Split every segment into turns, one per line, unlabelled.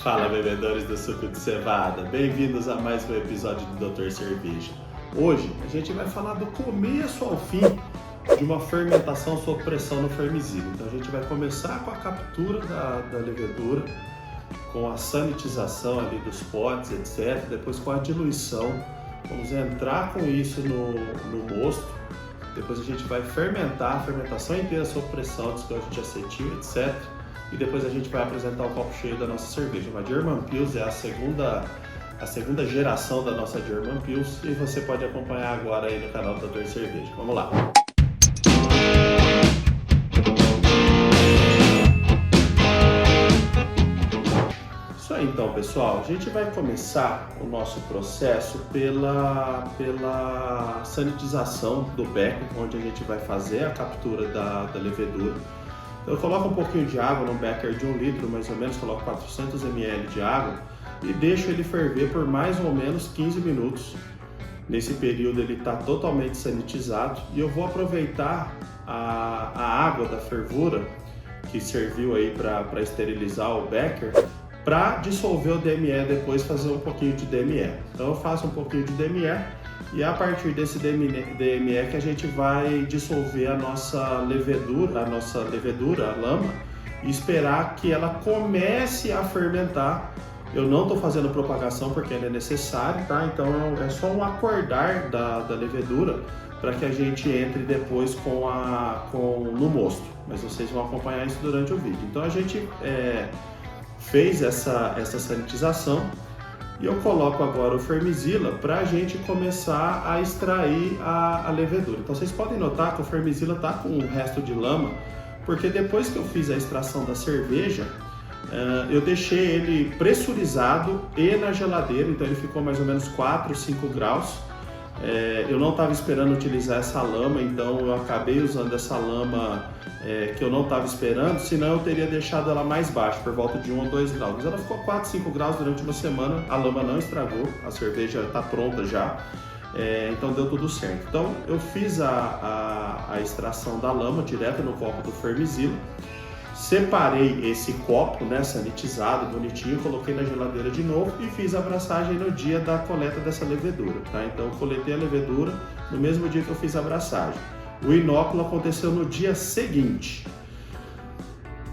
Fala, bebedores do suco de cevada, bem-vindos a mais um episódio do Dr. Cerveja. Hoje a gente vai falar do começo ao fim de uma fermentação sob pressão no Fermizila. Então a gente vai começar com a captura da levedura, com a sanitização ali dos potes, etc. Depois com a diluição, vamos entrar com isso no mosto. Depois a gente vai fermentar a fermentação inteira sob pressão, descanso de acetil, etc. E depois a gente vai apresentar o copo cheio da nossa cerveja. Uma German Pils é a segunda geração da nossa German Pils e você pode acompanhar agora aí no canal do Dr. Cerveja. Vamos lá! Isso aí então, pessoal. A gente vai começar o nosso processo pela sanitização do becker, onde a gente vai fazer a captura da levedura. Eu coloco um pouquinho de água no becker de 1 litro, mais ou menos, coloco 400 ml de água e deixo ele ferver por mais ou menos 15 minutos. Nesse período ele está totalmente sanitizado e eu vou aproveitar a água da fervura que serviu aí para esterilizar o becker para dissolver o DME, depois fazer um pouquinho de DME. Então eu faço um pouquinho de DME e a partir desse DME que a gente vai dissolver a nossa levedura, a lama, e esperar que ela comece a fermentar. Eu não estou fazendo propagação porque ela é necessária, tá? Então é só um acordar da levedura para que a gente entre depois no mosto. Mas vocês vão acompanhar isso durante o vídeo. Então a gente fez essa sanitização. E eu coloco agora o Fermizila para a gente começar a extrair a levedura. Então vocês podem notar que o Fermizila está com o resto de lama, porque depois que eu fiz a extração da cerveja, eu deixei ele pressurizado e na geladeira, então ele ficou mais ou menos 4, 5 graus. Eu não estava esperando utilizar essa lama, então eu acabei usando essa lama que eu não estava esperando, senão eu teria deixado ela mais baixa, por volta de 1 ou 2 graus. Mas ela ficou 4, 5 graus durante uma semana, a lama não estragou, a cerveja está pronta já, então deu tudo certo. Então eu fiz a extração da lama direto no copo do Fermizila, separei esse copo, sanitizado, bonitinho, coloquei na geladeira de novo e fiz a abraçagem no dia da coleta dessa levedura, tá? Então eu coletei a levedura no mesmo dia que eu fiz a abraçagem. O inóculo aconteceu no dia seguinte.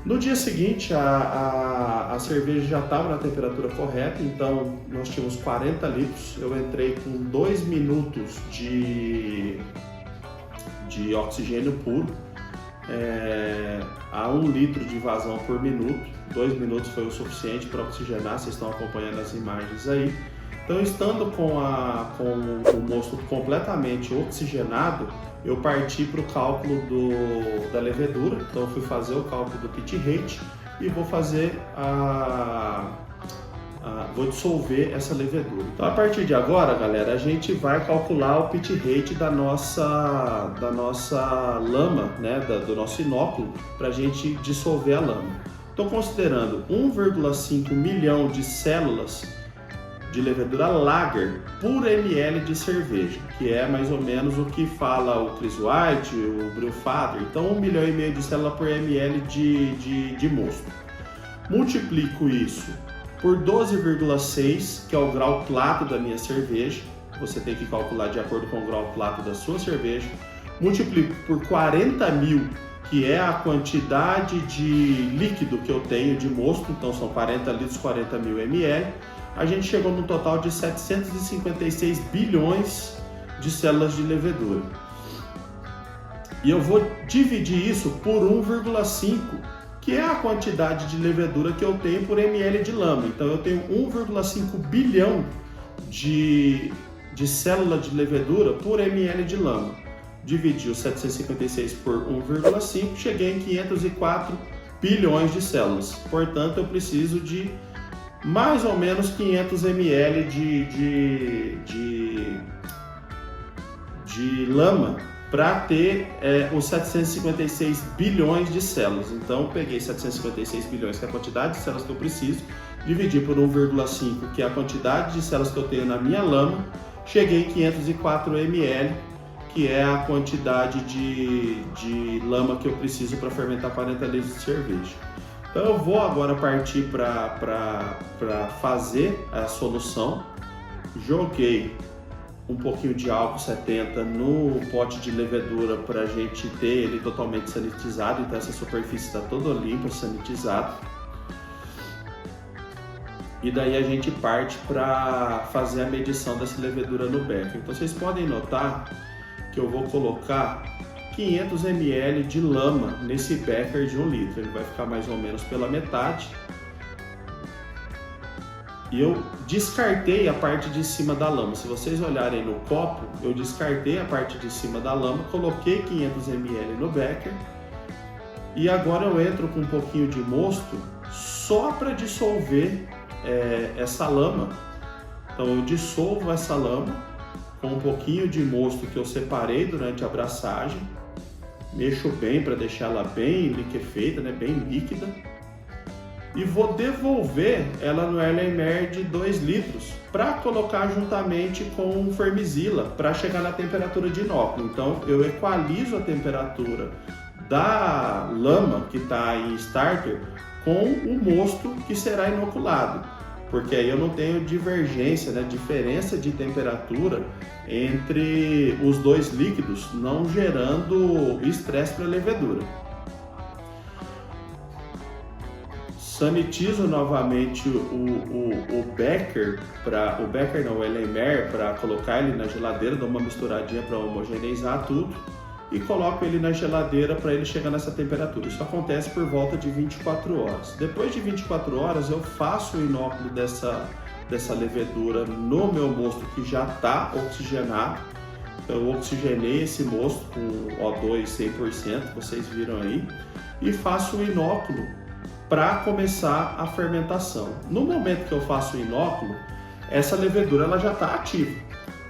No dia seguinte a cerveja já estava na temperatura correta, então nós tínhamos 40 litros, eu entrei com 2 minutos de oxigênio puro, a 1 litro de vazão por minuto. 2 minutos foi o suficiente para oxigenar, vocês estão acompanhando as imagens aí. Então, estando com o mosto completamente oxigenado, eu parti para o cálculo da levedura. Então eu fui fazer o cálculo do pit rate e vou fazer vou dissolver essa levedura. Então a partir de agora, galera, a gente vai calcular o pit rate da nossa lama, do nosso inóculo, para a gente dissolver a lama. Estou considerando 1,5 milhão de células de levedura lager por ml de cerveja, que é mais ou menos o que fala o Chris White, o Brewfather. Então 1,5 milhão de células por ml de mosto. Multiplico isso por 12,6, que é o grau plato da minha cerveja. Você tem que calcular de acordo com o grau plato da sua cerveja. Multiplico por 40 mil, que é a quantidade de líquido que eu tenho de mosto. Então são 40 litros, 40 mil ml. A gente chegou num total de 756 bilhões de células de levedura. E eu vou dividir isso por 1,5, que é a quantidade de levedura que eu tenho por ml de lama. Então eu tenho 1,5 bilhão de célula de levedura por ml de lama. Dividi os 756 por 1,5, cheguei em 504 bilhões de células. Portanto, eu preciso de mais ou menos 500 ml de lama para ter os 756 bilhões de células. Então, peguei 756 bilhões, que é a quantidade de células que eu preciso, dividi por 1,5, que é a quantidade de células que eu tenho na minha lama, cheguei em 504 ml, que é a quantidade de lama que eu preciso para fermentar 40 litros de cerveja. Então eu vou agora partir para fazer a solução. Joguei um pouquinho de álcool 70 no pote de levedura para a gente ter ele totalmente sanitizado, então essa superfície está toda limpa, sanitizada. E daí a gente parte para fazer a medição dessa levedura no becker. Então vocês podem notar que eu vou colocar 500 ml de lama nesse becker de 1 litro. Ele vai ficar mais ou menos pela metade. E eu descartei a parte de cima da lama. Se vocês olharem no copo, eu descartei a parte de cima da lama, coloquei 500 ml no becker. E agora eu entro com um pouquinho de mosto só para dissolver essa lama. Então eu dissolvo essa lama com um pouquinho de mosto que eu separei durante a abraçagem, mexo bem para deixar ela bem liquefeita, né, bem líquida, e vou devolver ela no Erlenmeyer de 2 litros para colocar juntamente com o Fermizila para chegar na temperatura de inóculo. Então eu equalizo a temperatura da lama que está em starter com o mosto que será inoculado, porque aí eu não tenho divergência, né, diferença de temperatura entre os 2 líquidos, não gerando estresse para a levedura. Sanitizo novamente o becker, o Erlenmeyer, para colocar ele na geladeira, dou uma misturadinha para homogeneizar tudo e coloco ele na geladeira para ele chegar nessa temperatura. Isso acontece por volta de 24 horas. Depois de 24 horas eu faço o inóculo dessa levedura no meu mosto que já está oxigenado. Então eu oxigenei esse mosto com O2 100%, vocês viram aí, e faço o inóculo para começar a fermentação. No momento que eu faço o inóculo, essa levedura ela já está ativa.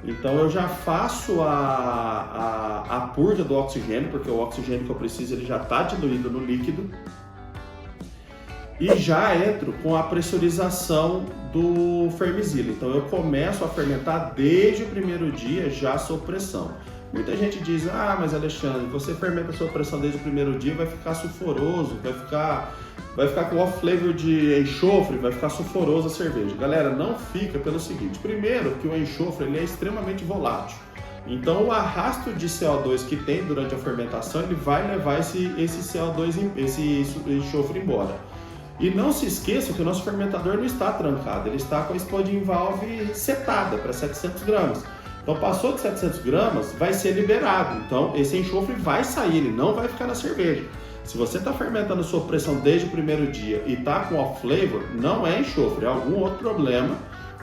Então eu já faço a purga do oxigênio, porque o oxigênio que eu preciso ele já está diluído no líquido. E já entro com a pressurização do Fermizila. Então eu começo a fermentar desde o primeiro dia já sob pressão. Muita gente diz, mas Alexandre, você fermenta a sua pressão desde o primeiro dia, vai ficar sulfuroso, vai ficar com off flavor de enxofre, vai ficar sulfuroso a cerveja. Galera, não fica pelo seguinte, primeiro que o enxofre ele é extremamente volátil. Então o arrasto de CO2 que tem durante a fermentação, ele vai levar esse CO2, esse enxofre embora. E não se esqueça que o nosso fermentador não está trancado, ele está com a exploding valve setada para 700 gramas. Então passou de 700 gramas, vai ser liberado. Então esse enxofre vai sair, ele não vai ficar na cerveja. Se você está fermentando sua pressão desde o primeiro dia e está com off flavor, não é enxofre, é algum outro problema,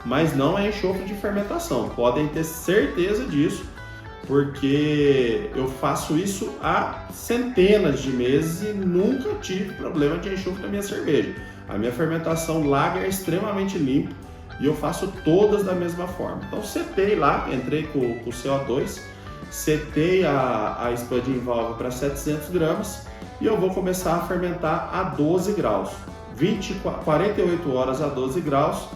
mas não é enxofre de fermentação. Podem ter certeza disso, porque eu faço isso há centenas de meses e nunca tive problema de enxofre na minha cerveja. A minha fermentação lager é extremamente limpa e eu faço todas da mesma forma. Então setei lá, entrei com o CO2, setei a exploding valve para 700 gramas e eu vou começar a fermentar a 12 graus, 48 horas a 12 graus.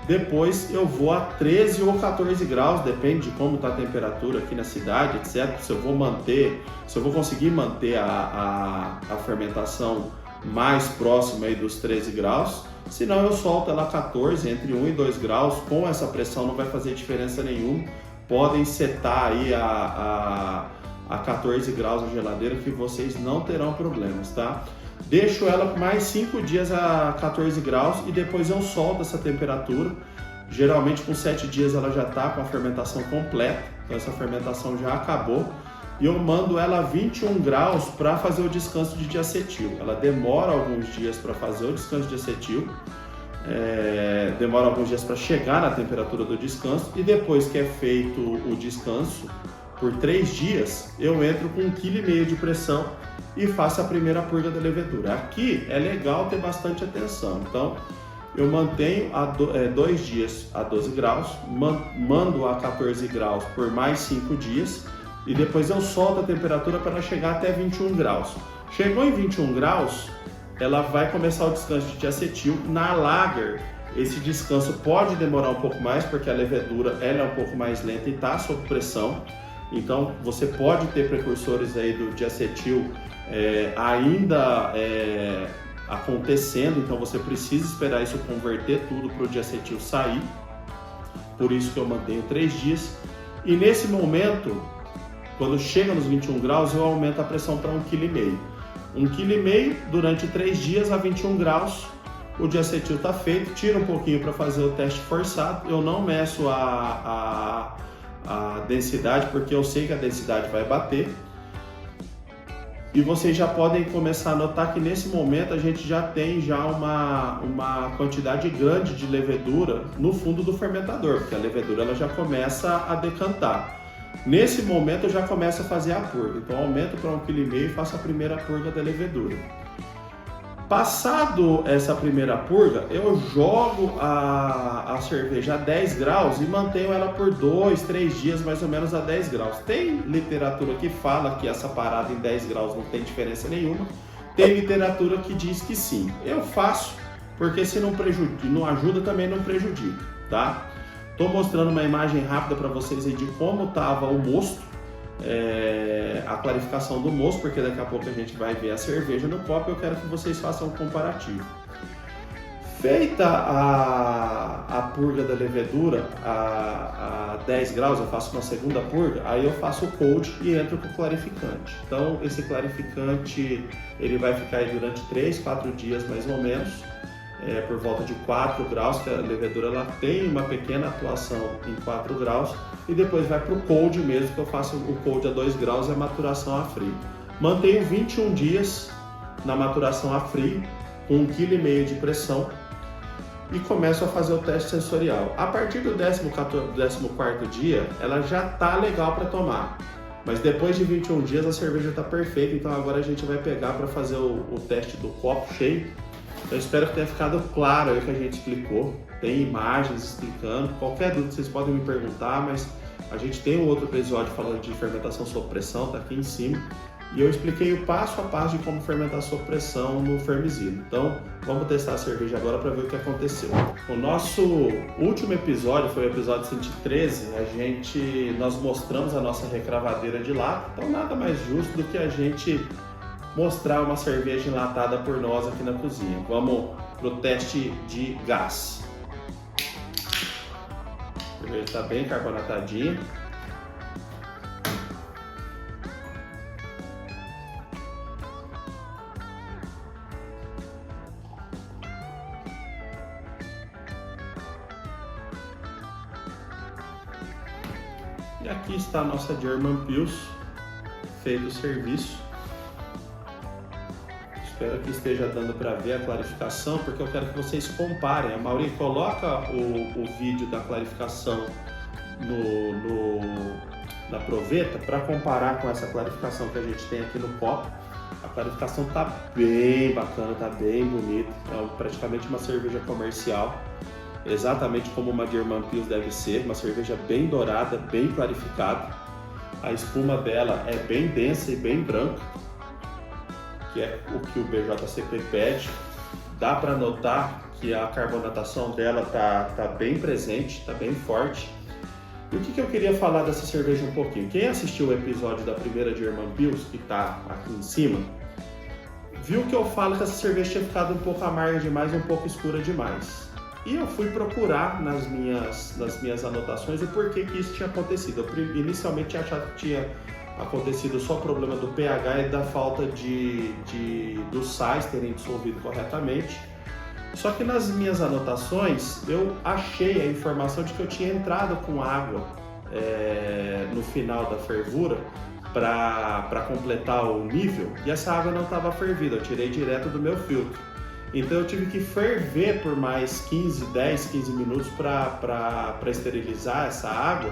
Depois eu vou a 13 ou 14 graus, depende de como está a temperatura aqui na cidade, etc. Se eu vou conseguir manter a fermentação mais próxima aí dos 13 graus, senão eu solto ela a 14, entre 1 e 2 graus, com essa pressão não vai fazer diferença nenhuma. Podem setar aí a 14 graus na geladeira que vocês não terão problemas, tá? Deixo ela por mais 5 dias a 14 graus e depois eu solto essa temperatura. Geralmente com 7 dias ela já está com a fermentação completa, então essa fermentação já acabou. E eu mando ela a 21 graus para fazer o descanso de diacetil. Ela demora alguns dias para fazer o descanso de acetil, demora alguns dias para chegar na temperatura do descanso e depois que é feito o descanso, por 3 dias, eu entro com 1,5 kg de pressão e faço a primeira purga da levedura. Aqui é legal ter bastante atenção, então eu mantenho 2 dias a 12 graus, mando a 14 graus por mais 5 dias e depois eu solto a temperatura para chegar até 21 graus. Chegou em 21 graus, ela vai começar o descanso de diacetil. Na lager, esse descanso pode demorar um pouco mais porque a levedura ela é um pouco mais lenta e está sob pressão. Então você pode ter precursores aí do diacetil ainda acontecendo, então você precisa esperar isso converter tudo para o diacetil sair. Por isso que eu mantenho 3 dias. E nesse momento, quando chega nos 21 graus, eu aumento a pressão para 1,5 kg. 1,5 kg durante 3 dias a 21 graus. O diacetil está feito, tira um pouquinho para fazer o teste forçado. Eu não meço a densidade, porque eu sei que a densidade vai bater. E vocês já podem começar a notar que nesse momento a gente já tem uma quantidade grande de levedura no fundo do fermentador, porque a levedura ela já começa a decantar. Nesse momento eu já começo a fazer a purga, então aumento para 1,5 kg e faço a primeira purga da levedura. Passado essa primeira purga, eu jogo a cerveja a 10 graus e mantenho ela por 2, 3 dias mais ou menos a 10 graus. Tem literatura que fala que essa parada em 10 graus não tem diferença nenhuma. Tem literatura que diz que sim. Eu faço porque se não ajuda, também não prejudica, tá? Estou mostrando uma imagem rápida para vocês aí de como estava o mosto. A clarificação do mosto, porque daqui a pouco a gente vai ver a cerveja no copo. Eu quero que vocês façam um comparativo. Feita a purga da levedura a 10 graus, eu faço uma segunda purga, aí eu faço o cold e entro com o clarificante. Então esse clarificante ele vai ficar aí durante 3, 4 dias mais ou menos, por volta de 4 graus, que a levedura ela tem uma pequena atuação em 4 graus, e depois vai para o cold mesmo, que eu faço o cold a 2 graus e a maturação a frio. Mantenho 21 dias na maturação a frio, com 1,5 kg de pressão, e começo a fazer o teste sensorial. A partir do 14º dia, ela já está legal para tomar, mas depois de 21 dias a cerveja está perfeita, então agora a gente vai pegar para fazer o teste do copo cheio. Eu espero que tenha ficado claro aí o que a gente explicou. Tem imagens explicando. Qualquer dúvida vocês podem me perguntar, mas a gente tem um outro episódio falando de fermentação sob pressão, tá aqui em cima. E eu expliquei o passo a passo de como fermentar sob pressão no Fermizilo. Então, vamos testar a cerveja agora para ver o que aconteceu. O nosso último episódio foi o episódio 113. Nós mostramos a nossa recravadeira de lata. Então, nada mais justo do que a gente mostrar uma cerveja enlatada por nós aqui na cozinha. Vamos pro teste de gás. A cerveja está bem carbonatadinha. E aqui está a nossa German Pils, feito o serviço. Espero que esteja dando para ver a clarificação, porque eu quero que vocês comparem. A Mauri, coloca o vídeo da clarificação na proveta para comparar com essa clarificação que a gente tem aqui no copo. A clarificação está bem bacana, está bem bonita. É praticamente uma cerveja comercial, exatamente como uma German Pils deve ser. Uma cerveja bem dourada, bem clarificada. A espuma dela é bem densa e bem branca, que é o que o BJCP pede. Dá para notar que a carbonatação dela tá bem presente, tá bem forte. E o que eu queria falar dessa cerveja um pouquinho? Quem assistiu o episódio da primeira German Pils, que tá aqui em cima, viu que eu falo que essa cerveja tinha ficado um pouco amarga demais, um pouco escura demais. E eu fui procurar nas minhas anotações o porquê que isso tinha acontecido. Eu inicialmente tinha achado que tinha acontecido só o problema do pH e da falta dos sais terem dissolvido corretamente. Só que nas minhas anotações eu achei a informação de que eu tinha entrado com água no final da fervura para completar o nível, e essa água não estava fervida, eu tirei direto do meu filtro. Então eu tive que ferver por mais 10, 15 minutos para esterilizar essa água.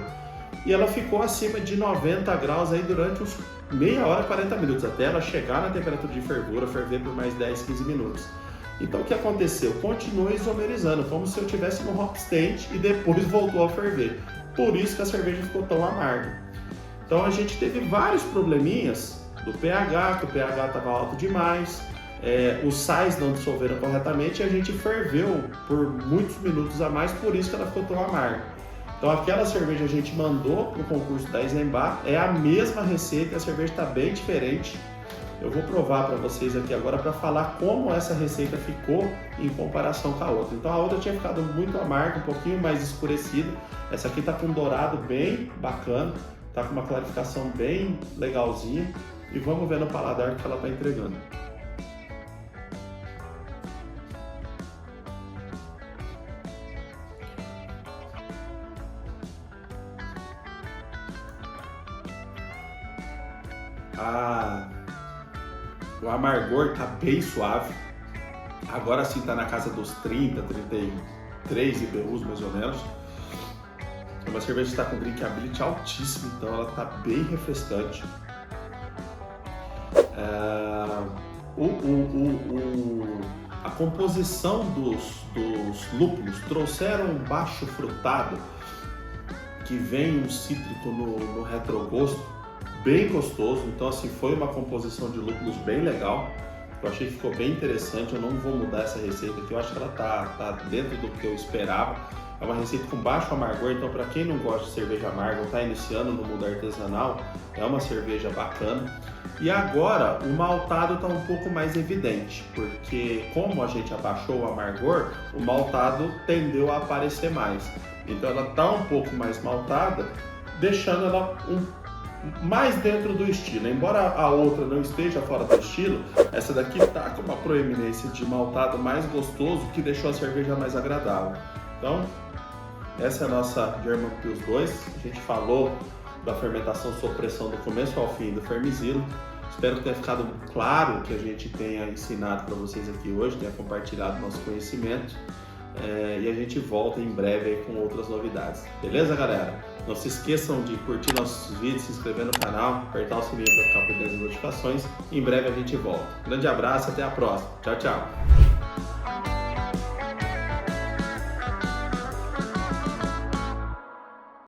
E ela ficou acima de 90 graus aí durante uns meia hora, 40 minutos, até ela chegar na temperatura de fervura, ferver por mais 10, 15 minutos. Então o que aconteceu? Continuou isomerizando, como se eu estivesse no hop stand e depois voltou a ferver. Por isso que a cerveja ficou tão amarga. Então a gente teve vários probleminhas do pH, que o pH estava alto demais, os sais não dissolveram corretamente e a gente ferveu por muitos minutos a mais, por isso que ela ficou tão amarga. Então aquela cerveja a gente mandou para o concurso da Eisenbach, é a mesma receita, a cerveja está bem diferente. Eu vou provar para vocês aqui agora para falar como essa receita ficou em comparação com a outra. Então a outra tinha ficado muito amarga, um pouquinho mais escurecida. Essa aqui tá com um dourado bem bacana, tá com uma clarificação bem legalzinha. E vamos ver no paladar que ela tá entregando. O amargor tá bem suave. Agora sim tá na casa dos 30, 33 IBUs mais ou menos. É uma cerveja que está com drinkability altíssimo, então ela tá bem refrescante. A composição dos lúpulos trouxeram um baixo frutado que vem um cítrico no retrogosto bem gostoso. Então assim, foi uma composição de lúpulos bem legal. Eu achei que ficou bem interessante. Eu não vou mudar essa receita aqui, eu acho que ela tá dentro do que eu esperava. É uma receita com baixo amargor, então para quem não gosta de cerveja amarga ou está iniciando no mundo artesanal, é uma cerveja bacana. E agora o maltado está um pouco mais evidente, porque como a gente abaixou o amargor, o maltado tendeu a aparecer mais. Então ela está um pouco mais maltada, deixando ela mais dentro do estilo. Embora a outra não esteja fora do estilo, essa daqui está com uma proeminência de maltado mais gostoso, que deixou a cerveja mais agradável. Então, essa é a nossa German Pils 2. A gente falou da fermentação sob pressão do começo ao fim do Fermizilo. Espero que tenha ficado claro que a gente tenha ensinado para vocês aqui hoje, tenha compartilhado nosso conhecimento. E a gente volta em breve aí com outras novidades. Beleza, galera? Não se esqueçam de curtir nossos vídeos, se inscrever no canal, apertar o sininho para ficar por dentro das notificações. Em breve a gente volta. Grande abraço, até a próxima. Tchau, tchau!